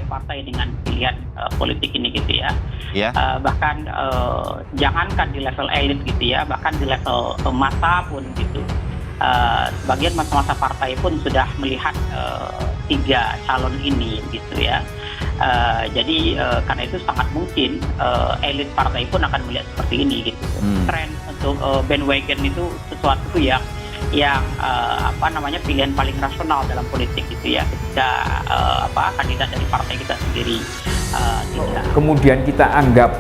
partai-partai dengan pilihan politik ini gitu ya. Ya. Bahkan jangankan di level elit gitu ya, bahkan di level massa pun gitu. Sebagian masa-masa partai pun sudah melihat tiga calon ini gitu ya. Jadi karena itu sangat mungkin elit partai pun akan melihat seperti ini gitu. Tren untuk bandwagon itu sesuatu yang pilihan paling rasional dalam politik gitu ya, ketika kandidat dari partai kita sendiri tidak. Kemudian kita anggap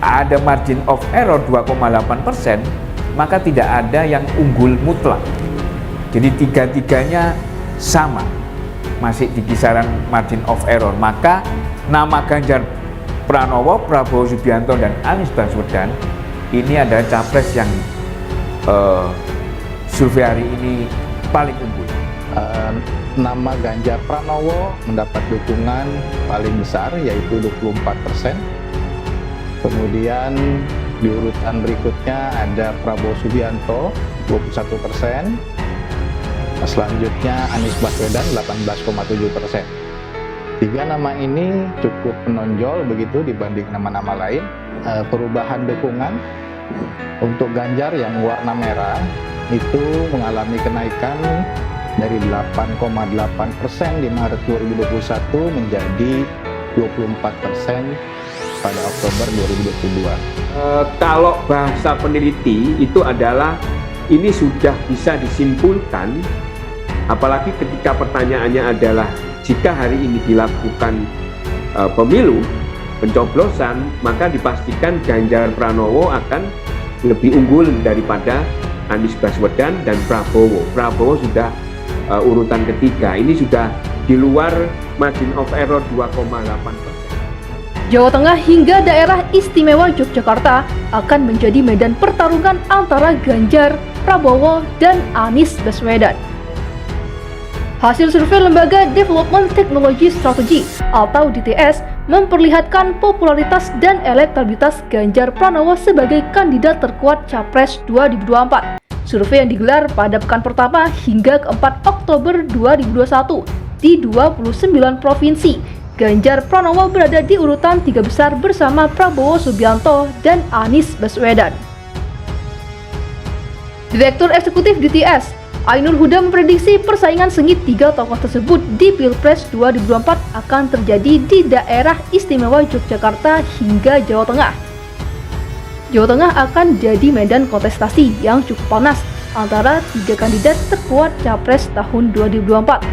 ada margin of error 2,8%, maka tidak ada yang unggul mutlak. Jadi tiga-tiganya sama, masih di kisaran margin of error. Maka nama Ganjar Pranowo, Prabowo Subianto, dan Anies Baswedan ini adalah capres yang survei hari ini paling unggul. Nama Ganjar Pranowo mendapat dukungan paling besar, yaitu 24%. Kemudian di urutan berikutnya ada Prabowo Subianto 21%. Selanjutnya Anies Baswedan 18,7%. Tiga nama ini cukup menonjol begitu dibanding nama-nama lain. Perubahan dukungan untuk Ganjar yang warna merah itu mengalami kenaikan dari 8,8% di Maret 2021 menjadi 24% pada Oktober 2022. Kalau bahasa peneliti itu adalah ini sudah bisa disimpulkan, apalagi ketika pertanyaannya adalah jika hari ini dilakukan pemilu pencoblosan, maka dipastikan Ganjar Pranowo akan lebih unggul daripada Anies Baswedan dan Prabowo. Prabowo sudah urutan ketiga, ini sudah di luar margin of error 2,8%. Jawa Tengah hingga daerah istimewa Yogyakarta akan menjadi medan pertarungan antara Ganjar, Prabowo, dan Anies Baswedan. Hasil survei Lembaga Development Technology Strategy atau DTS memperlihatkan popularitas dan elektabilitas Ganjar Pranowo sebagai kandidat terkuat Capres 2024. Survei yang digelar pada pekan pertama hingga ke-4 Oktober 2021 di 29 provinsi. Ganjar Pranowo berada di urutan 3 besar bersama Prabowo Subianto dan Anies Baswedan. Direktur Eksekutif DTS, Ainur Huda memprediksi persaingan sengit tiga tokoh tersebut di Pilpres 2024 akan terjadi di daerah istimewa Yogyakarta hingga Jawa Tengah. Jawa Tengah akan jadi medan kontestasi yang cukup panas antara tiga kandidat terkuat Capres tahun 2024.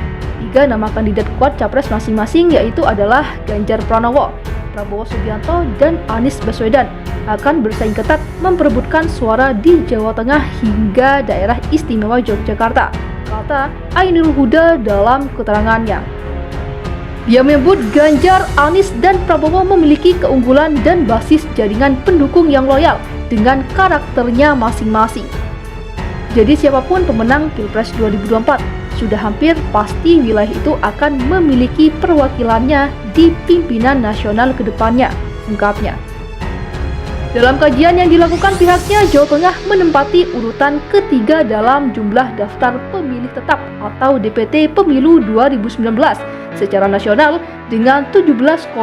Tiga nama kandidat kuat Capres masing-masing yaitu adalah Ganjar Pranowo, Prabowo Subianto, dan Anies Baswedan akan bersaing ketat memperebutkan suara di Jawa Tengah hingga daerah istimewa Yogyakarta, kata Ainur Huda dalam keterangannya. Dia menyebut Ganjar, Anies, dan Prabowo memiliki keunggulan dan basis jaringan pendukung yang loyal dengan karakternya masing-masing. Jadi siapapun pemenang Pilpres 2024, sudah hampir pasti wilayah itu akan memiliki perwakilannya di pimpinan nasional ke depannya, ungkapnya. Dalam kajian yang dilakukan pihaknya, Jawa Tengah menempati urutan ketiga dalam jumlah daftar pemilih tetap atau DPT Pemilu 2019 secara nasional dengan 17,9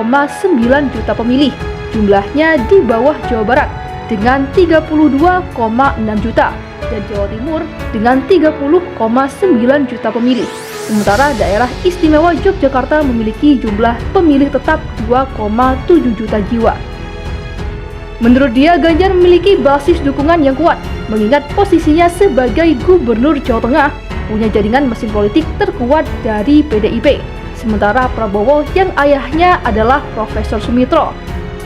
juta pemilih. Jumlahnya di bawah Jawa Barat dengan 32,6 juta dan Jawa Timur dengan 30,9 juta pemilih. Sementara daerah istimewa Yogyakarta memiliki jumlah pemilih tetap 2,7 juta jiwa. Menurut dia, Ganjar memiliki basis dukungan yang kuat, mengingat posisinya sebagai Gubernur Jawa Tengah, punya jaringan mesin politik terkuat dari PDIP. Sementara Prabowo yang ayahnya adalah Profesor Sumitro,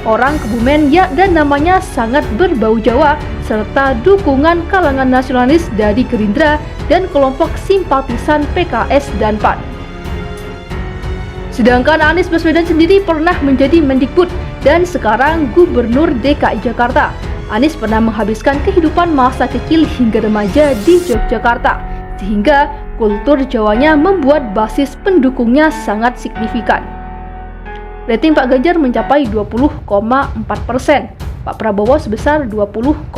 orang Kebumen dan namanya sangat berbau Jawa, serta dukungan kalangan nasionalis dari Gerindra dan kelompok simpatisan PKS dan PAN. Sedangkan Anies Baswedan sendiri pernah menjadi Mendikbud dan sekarang Gubernur DKI Jakarta. Anies pernah menghabiskan kehidupan masa kecil hingga remaja di Yogyakarta, sehingga kultur Jawanya membuat basis pendukungnya sangat signifikan. Rating Pak Ganjar mencapai 20,4%, Pak Prabowo sebesar 20,2%,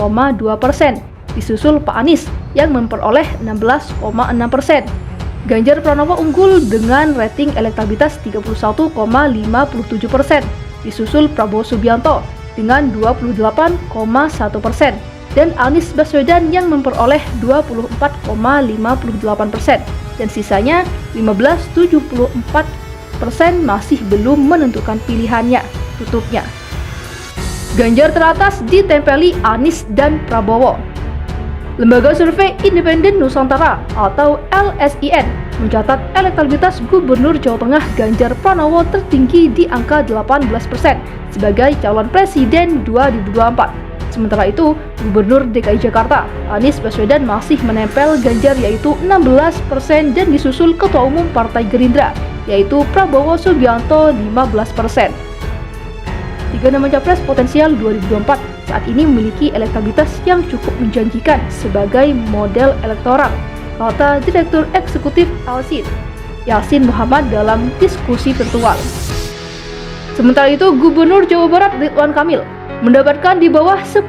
disusul Pak Anies yang memperoleh 16,6%. Ganjar Pranowo unggul dengan rating elektabilitas 31,57%, disusul Prabowo Subianto dengan 28,1%, dan Anies Baswedan yang memperoleh 24,58%, dan sisanya 15,74% masih belum menentukan pilihannya. Tutupnya, Ganjar teratas ditempeli Anies dan Prabowo. Lembaga Survei Independen Nusantara atau LSIN mencatat elektabilitas Gubernur Jawa Tengah Ganjar Pranowo tertinggi di angka 18% sebagai calon presiden 2024. Sementara itu, Gubernur DKI Jakarta Anies Baswedan masih menempel Ganjar yaitu 16% dan disusul Ketua Umum Partai Gerindra yaitu Prabowo Subianto 15%. Tiga nama capres potensial 2024 saat ini memiliki elektabilitas yang cukup menjanjikan sebagai model elektoral, kata Direktur Eksekutif LSIN, Yasin Muhammad dalam diskusi virtual. Sementara itu, Gubernur Jawa Barat Ridwan Kamil mendapatkan di bawah 10%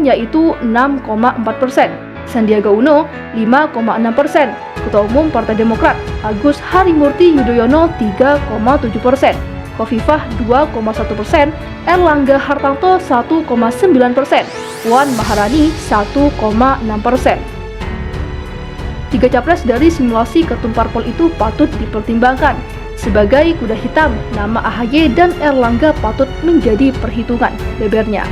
yaitu 6,4%, Sandiaga Uno 5,6%, Ketua Umum Partai Demokrat Agus Harimurti Yudhoyono 3,7%, Khofifah 2,1%, Erlangga Hartarto 1,9%, Puan Maharani 1,6%. Tiga capres dari simulasi ketum parpol itu patut dipertimbangkan. Sebagai kuda hitam, nama AHY dan Erlangga patut menjadi perhitungan, bebernya.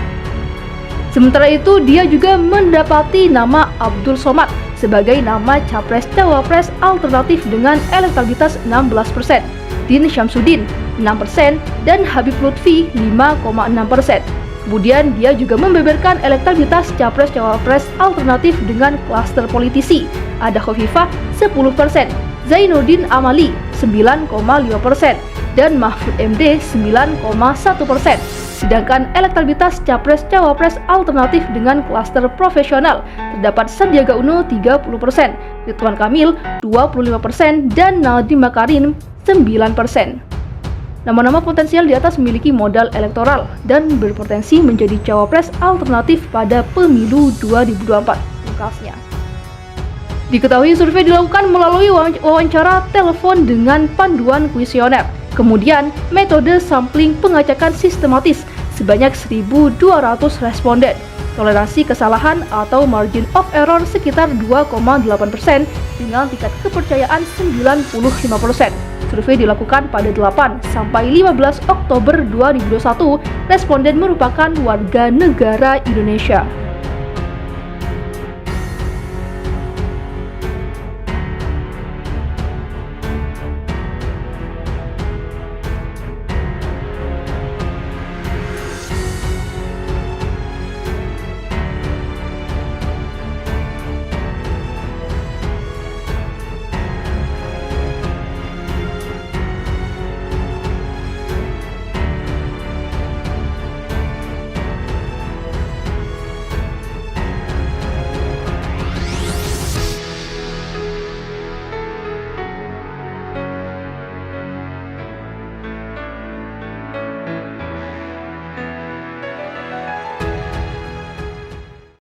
Sementara itu, dia juga mendapati nama Abdul Somad sebagai nama capres-cawapres alternatif dengan elektabilitas 16%, Din Syamsuddin 6%, dan Habib Lutfi 5,6%. Kemudian dia juga membeberkan elektabilitas capres-cawapres alternatif dengan klaster politisi. Ada Khofifah 10%, Zainuddin Amali 9,5%, dan Mahfud MD 9,1%. Sedangkan elektabilitas capres-cawapres alternatif dengan klaster profesional terdapat Sandiaga Uno 30%, Ridwan Kamil 25%, dan Nadiem Makarim 9%. Nama-nama potensial di atas memiliki modal elektoral dan berpotensi menjadi cawapres alternatif pada pemilu 2024, ungkapnya. Diketahui survei dilakukan melalui wawancara telepon dengan panduan kuesioner, kemudian metode sampling pengacakan sistematis sebanyak 1.200 responden, toleransi kesalahan atau margin of error sekitar 2,8% dengan tingkat kepercayaan 95%. Survei dilakukan pada 8 sampai 15 Oktober 2021. Responden merupakan warga negara Indonesia.